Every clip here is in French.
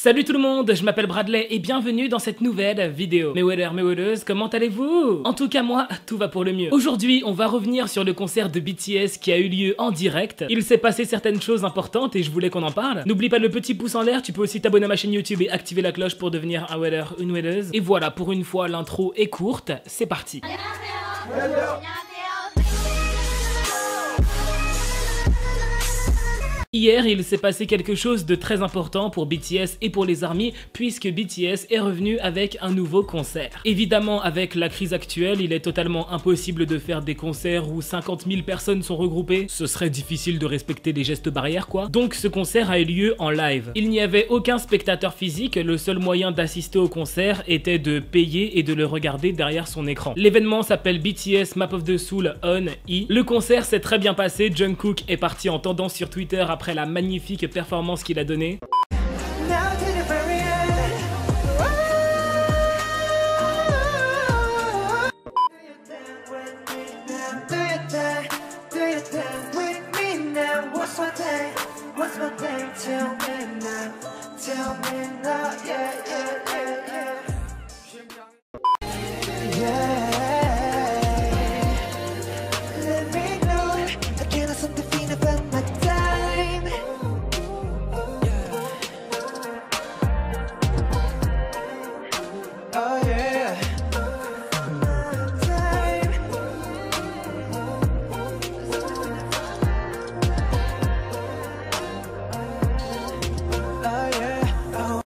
Salut tout le monde, je m'appelle Bradley et bienvenue dans cette nouvelle vidéo. Mes waders, mes wadeuses, comment allez-vous? En tout cas moi, tout va pour le mieux. Aujourd'hui, on va revenir sur le concert de BTS qui a eu lieu en direct. Il s'est passé certaines choses importantes et je voulais qu'on en parle. N'oublie pas le petit pouce en l'air, tu peux aussi t'abonner à ma chaîne YouTube et activer la cloche pour devenir un wader, une wadeuse. Et voilà, pour une fois, l'intro est courte, c'est parti. Hier, il s'est passé quelque chose de très important pour BTS et pour les ARMY, puisque BTS est revenu avec un nouveau concert. Évidemment, avec la crise actuelle, il est totalement impossible de faire des concerts où 50 000 personnes sont regroupées. Ce serait difficile de respecter les gestes barrières, quoi. Donc ce concert a eu lieu en live. Il n'y avait aucun spectateur physique, le seul moyen d'assister au concert était de payer et de le regarder derrière son écran. L'événement s'appelle BTS Map of the Soul On E. Le concert s'est très bien passé, Jungkook est parti en tendance sur Twitter après la magnifique performance qu'il a donnée.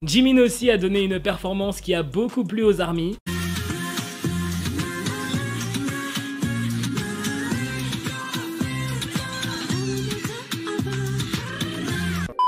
Jimin aussi a donné une performance qui a beaucoup plu aux ARMY.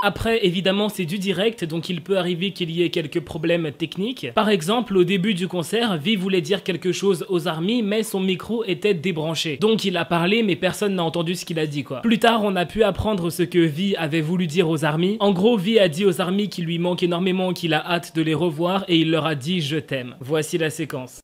Après, évidemment, c'est du direct, donc il peut arriver qu'il y ait quelques problèmes techniques. Par exemple, au début du concert, V voulait dire quelque chose aux ARMY, mais son micro était débranché. Donc il a parlé, mais personne n'a entendu ce qu'il a dit, quoi. Plus tard, on a pu apprendre ce que V avait voulu dire aux ARMY. En gros, V a dit aux ARMY qu'il lui manque énormément, qu'il a hâte de les revoir, et il leur a dit « je t'aime ». Voici la séquence.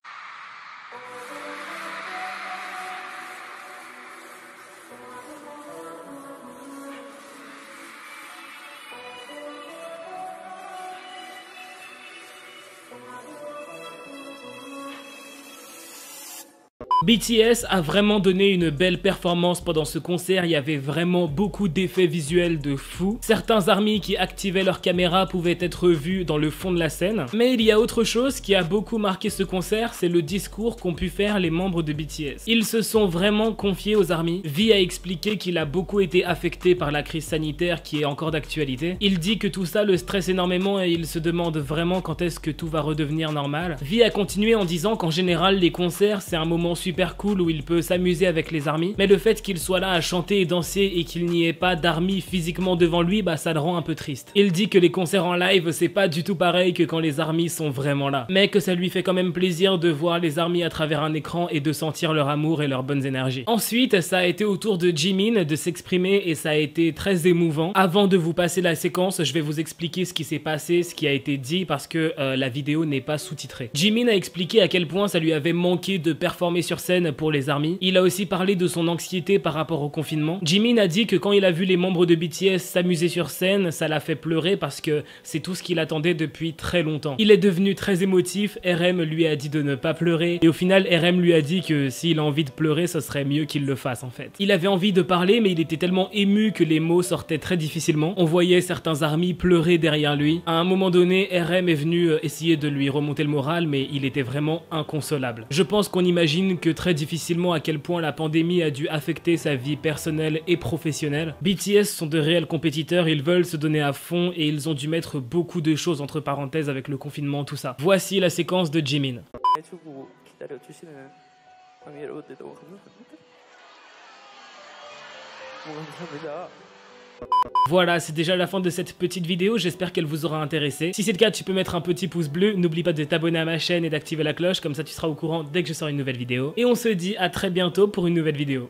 BTS a vraiment donné une belle performance pendant ce concert, il y avait vraiment beaucoup d'effets visuels de fou. Certains ARMY qui activaient leur caméra pouvaient être vus dans le fond de la scène. Mais il y a autre chose qui a beaucoup marqué ce concert, c'est le discours qu'ont pu faire les membres de BTS. Ils se sont vraiment confiés aux ARMY. V a expliqué qu'il a beaucoup été affecté par la crise sanitaire qui est encore d'actualité. Il dit que tout ça le stresse énormément et il se demande vraiment quand est-ce que tout va redevenir normal. V a continué en disant qu'en général les concerts c'est un moment super cool où il peut s'amuser avec les ARMY, mais le fait qu'il soit là à chanter et danser et qu'il n'y ait pas d'ARMY physiquement devant lui, bah ça le rend un peu triste. Il dit que les concerts en live c'est pas du tout pareil que quand les ARMY sont vraiment là, mais que ça lui fait quand même plaisir de voir les ARMY à travers un écran et de sentir leur amour et leurs bonnes énergies. Ensuite, ça a été au tour de Jimin de s'exprimer et ça a été très émouvant. Avant de vous passer la séquence, je vais vous expliquer ce qui s'est passé, ce qui a été dit parce que la vidéo n'est pas sous-titrée. Jimin a expliqué à quel point ça lui avait manqué de performer sur scène pour les ARMY. Il a aussi parlé de son anxiété par rapport au confinement. Jimin a dit que quand il a vu les membres de BTS s'amuser sur scène, ça l'a fait pleurer parce que c'est tout ce qu'il attendait depuis très longtemps. Il est devenu très émotif, RM lui a dit de ne pas pleurer et au final RM lui a dit que s'il a envie de pleurer, ce serait mieux qu'il le fasse en fait. Il avait envie de parler mais il était tellement ému que les mots sortaient très difficilement. On voyait certains ARMY pleurer derrière lui. À un moment donné, RM est venu essayer de lui remonter le moral mais il était vraiment inconsolable. Je pense qu'on imagine que très difficilement à quel point la pandémie a dû affecter sa vie personnelle et professionnelle. BTS sont de réels compétiteurs, ils veulent se donner à fond et ils ont dû mettre beaucoup de choses entre parenthèses avec le confinement, tout ça. Voici la séquence de Jimin. Voilà, c'est déjà la fin de cette petite vidéo, j'espère qu'elle vous aura intéressé. Si c'est le cas, tu peux mettre un petit pouce bleu, n'oublie pas de t'abonner à ma chaîne et d'activer la cloche, comme ça tu seras au courant dès que je sors une nouvelle vidéo. Et on se dit à très bientôt pour une nouvelle vidéo.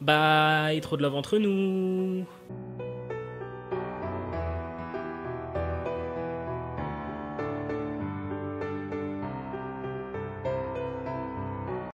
Bye, trop de love entre nous.